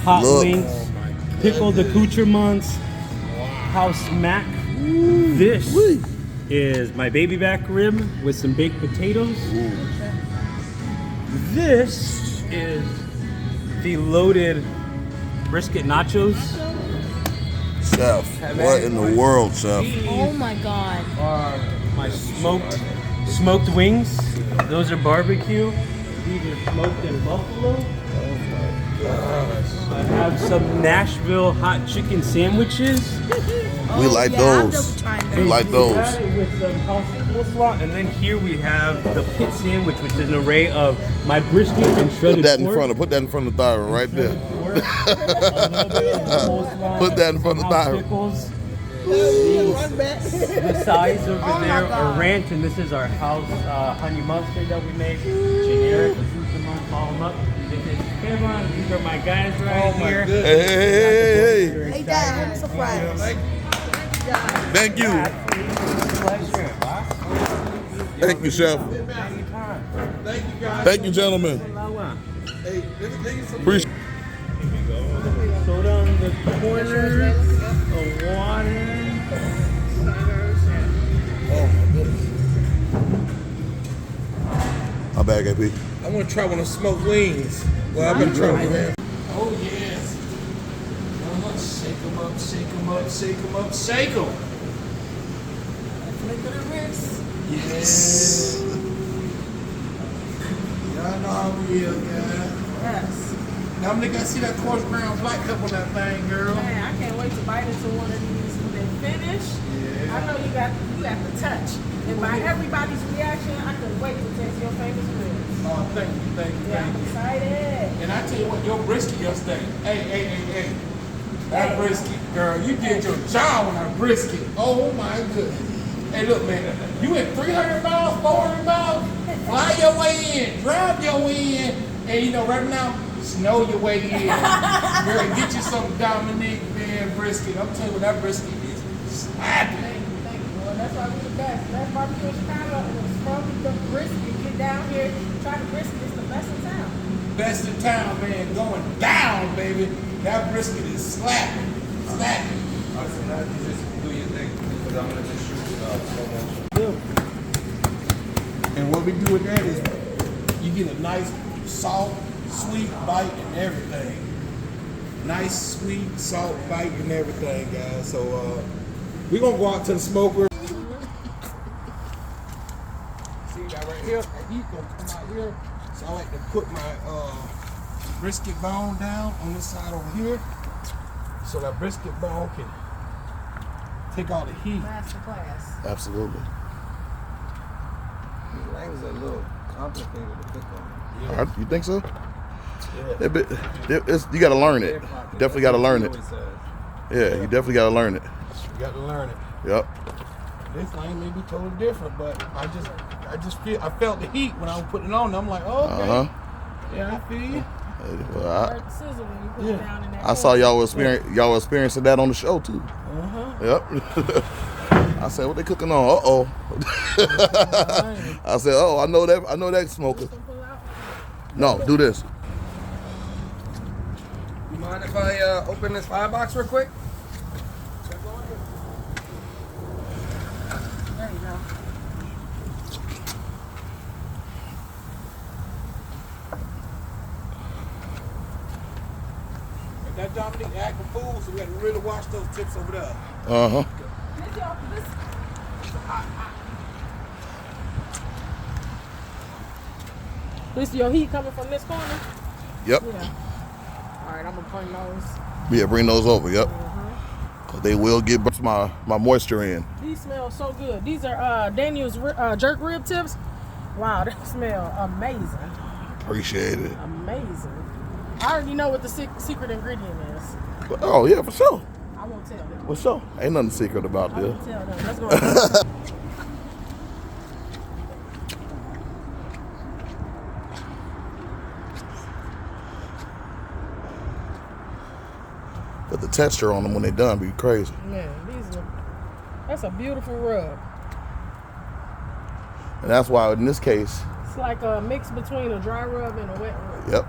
hot Look. links, pickled accoutrements, house mac. This is my baby back rib with some baked potatoes. This is the loaded brisket nachos. Chef, what in the world, Chef? Oh my God. Are my smoked wings. Those are barbecue. These are smoked in buffalo. I have some Nashville hot chicken sandwiches. We like those. We like those. Got it with some house coleslaw, and then here we have the pit sandwich, which is an array of my brisket and shredded pork. Put that in front of Thyron right there. Put that in front of Thyron. Pickles. The size over there are ranch, and this is our house honey mustard that we make. Generic, call them up. This is Kevin. These are my guys right here. Hey. Hey, Dad, I'm surprised. Thank you. Thank you, Chef. Thank you, gentlemen. Appreciate. Soda on the corner, a water. Oh my goodness. How bad, KP? I want to try one of the smoked wings. Well, I've been trying them. Oh, yes. Shake them up, shake them up, shake them up, shake them. Flick of the wrist. Yes. Y'all know how we is, guys. Yes. Dominique, I see that coarse ground light up on that thing, girl. Man, I can't wait to bite into one of these when they finish. Yeah. I know you got the touch. And by everybody's reaction, I couldn't wait to taste your famous ribs. Oh, thank you, thank you, Yeah, thank I'm you. excited. And I tell you what, your brisket yesterday. Hey. That brisket, girl, you did your job on that brisket. Oh my goodness. Hey, look, man, you went 300 miles, 400 miles, fly your way in, drive your way in, and you know, right now, snow your way in. Girl, get you some Dominique, man, brisket. I'm telling you, that brisket is slapping. Thank you. Well, that's why we're the best. That barbecue in Chicago was from the brisket. Get down here, try the brisket. It's the best in town. Best in town, man, going down, baby. That brisket is slapping. Slapping. So now you just do your thing because I'm gonna just shoot slow motion. And what we do with that is you get a nice salt, sweet bite and everything. Nice, sweet, salt bite and everything, guys. So we're gonna go out to the smoker. See that right here? That heat gonna come out here. So I like to put my brisket bone down on this side over here. So that brisket bone can take all the heat. Master class. Absolutely. These wings are a little complicated to cook on. Yeah. You think so? Yeah. You got to learn it. Definitely got to learn it. Yeah, you definitely got to learn it. You got to learn it. Yep. This thing may be totally different, but I felt the heat when I was putting it on. I'm like, oh, okay. Yeah, I feel you. Well, Hurt the sizzle when you put it down in that I saw y'all experiencing that on the show too. Yep. I said, what they cooking on? I said, I know that smoker. No, do this. You mind if I open this firebox real quick? There you go. That Dominique acting fool, so we had to really watch those tips over there. This your heat coming from this corner? Yep. Yeah. All right, I'm gonna bring those. Yeah, bring those over. Yep. Cause they will get my moisture in. These smell so good. These are Daniel's jerk rib tips. Wow, they smell amazing. Appreciate it. Amazing. I already know what the secret ingredient is. Oh yeah, for sure. I won't tell them. For sure. Ain't nothing secret about I this. won't tell them. Let's go. But the texture on them when they done be crazy. Man, that's a beautiful rub. And that's why in this case. It's like a mix between a dry rub and a wet rub. Yep.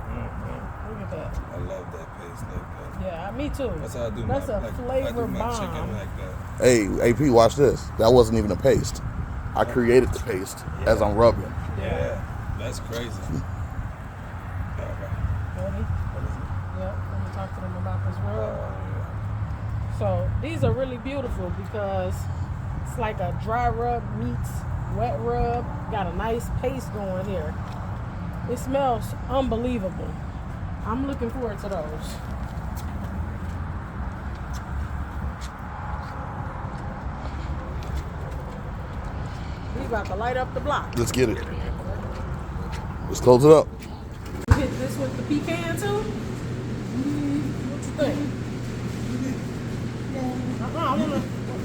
Look at like that. I love that paste like that. Yeah, me too. That's how I do That's my, a like, flavor I do my bomb. chicken like that. Hey, AP, watch this. That wasn't even a paste. I created the paste as I'm rubbing. Yeah, that's crazy. Ready? Yep, let me talk to them about this rub. So these are really beautiful because it's like a dry rub meets wet rub. Got a nice paste going here. It smells unbelievable. I'm looking forward to those. We about to light up the block. Let's get it. Let's close it up. You hit this with the pecan too? What you think?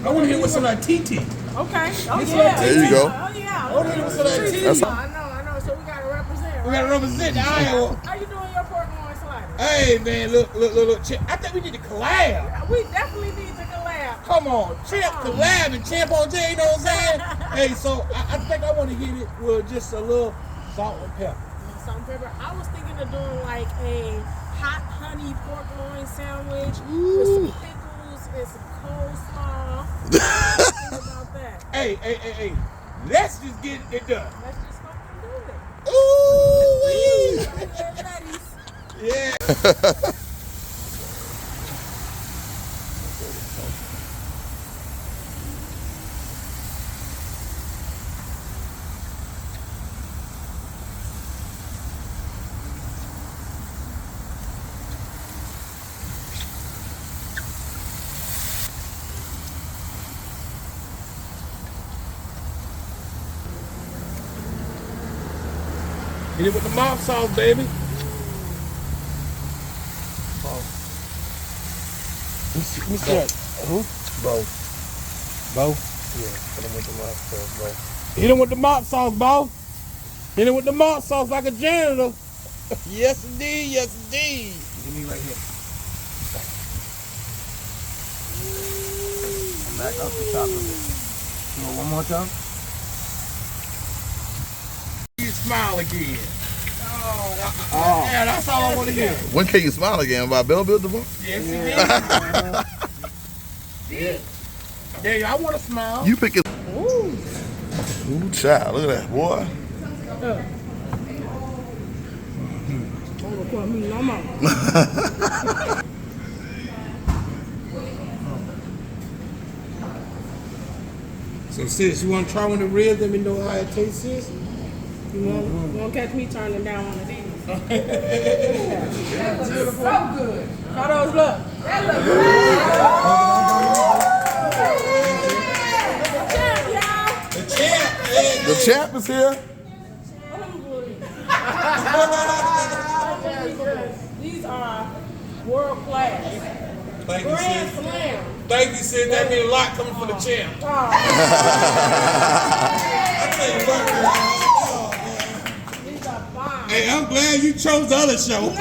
I want to hit with some of that TT. Okay. Oh This yeah. There you go. Oh yeah. I want to hit with some of that TT. That's I know. So we gotta represent. We Right? got to represent the Iowa. How you doing your pork loin slider? Hey, man, look. I think we need to collab. We definitely need to collab. Come on, Champ collab and Champ on J, you know what I'm saying? Hey, so I think I want to hit it with just a little salt and pepper. Salt and pepper. I was thinking of doing like a hot honey pork loin sandwich with some pickles and some coleslaw. Think about that. Hey. Let's just get it done. Let's just fucking do it. Ooh! Yeah. Hit it with the mop sauce, baby. Let me see that. Who? Both. Yeah, put him with the mouth sauce, bro. Hit him with the mop sauce, bro. Hit him with the mop sauce like a janitor. Yes, indeed. Yes, indeed. Give me right here. Back up the top of it. Do it one more time. You smile again. Oh, yeah, that's all I want to hear. When can you smile again? By Bell Bill DeVon? Yes, he did. Yeah, I want to smile. You pick it. Ooh, child. Look at that, boy. So, sis, you want to try one of the ribs? Let me know how it tastes, sis. You won't catch me turning down on the things. That looks so good. How those look? That looks good. The champ, man. The champ is here. These are world class. Thank you, Grand sis. slam. Thank you, sis. That means a lot coming from the champ. Oh, I tell you what, girl. these are bomb. Hey, I'm glad you chose the other show.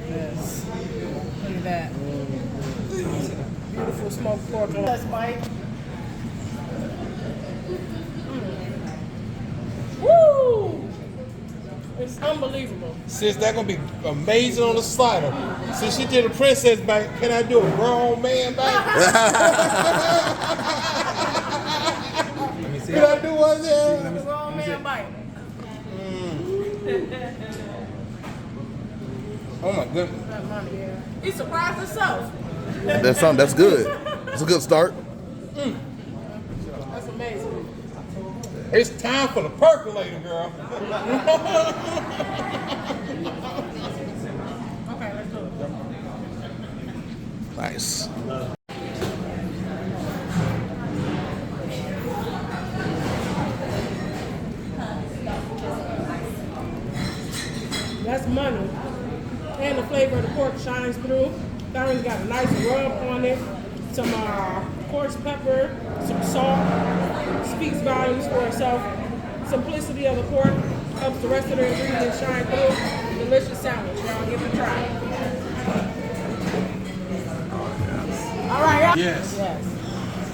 Yes. Look at that. Beautiful smoked pork. Let's bite. Woo! It's unbelievable. Sis, that's gonna be amazing on the slider. Since she did a princess bite, can I do a grown man bite? Let me see. Can I do one there? Wrong man bite. Oh my goodness. He surprised himself. That's something. That's good. It's a good start. That's amazing. It's time for the percolator, girl. Okay, let's do it. Nice. That's money. And the flavor of the pork shines through. Thyron's got a nice rub on it. Some coarse pepper, some salt. Speaks volumes for itself. Simplicity of the pork helps the rest of the ingredients shine through. Delicious sandwich. Y'all give it a try. Yes. Yes.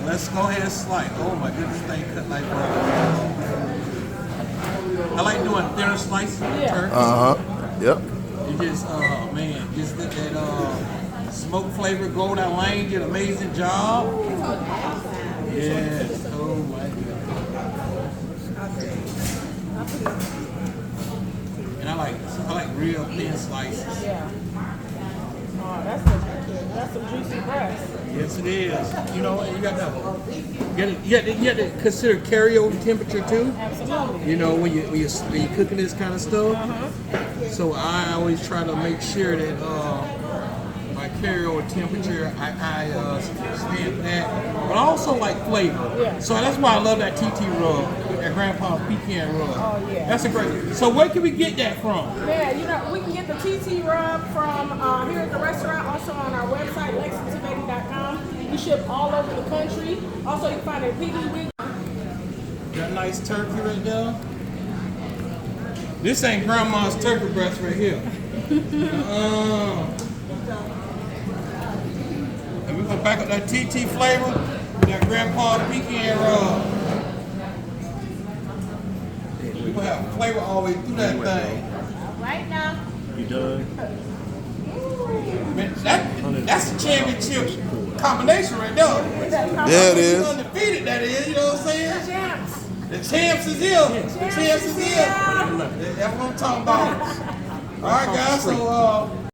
Let's go ahead and slice. Oh my goodness, thing cut like butter. I like doing thinner slices of turkey. Yep. You just, man, just let that smoke flavor go down lane. Did an amazing job. Yes. Oh my goodness. And I like real thin slices. Yeah. Oh, that's some juicy breast. Yes, it is. You know, you got to consider carryover temperature too. Absolutely. You know, when you're cooking this kind of stuff. So I always try to make sure that my carryover temperature, I stamp that, but I also like flavor. Yeah. So that's why I love that TT rub, that Grandpa's pecan rub. Oh, yeah. That's a great. So where can we get that from? Yeah, you know, we can get the TT rub from here at the restaurant, also on our website, lexingtonbaby.com. We ship all over the country. Also, you can find it at Piggly Wiggly. That nice turkey right there. This ain't Grandma's turkey breast right here. And we're gonna back up that TT flavor with that Grandpa's pecan rub. We're gonna have flavor all the way through that thing. Right now. You done? Man, that's a championship combination right there. Yeah, it is. Undefeated, that is, you know what I'm saying? Champs. The champs is here. The champs is here. That's what I'm talking about. All right, guys. So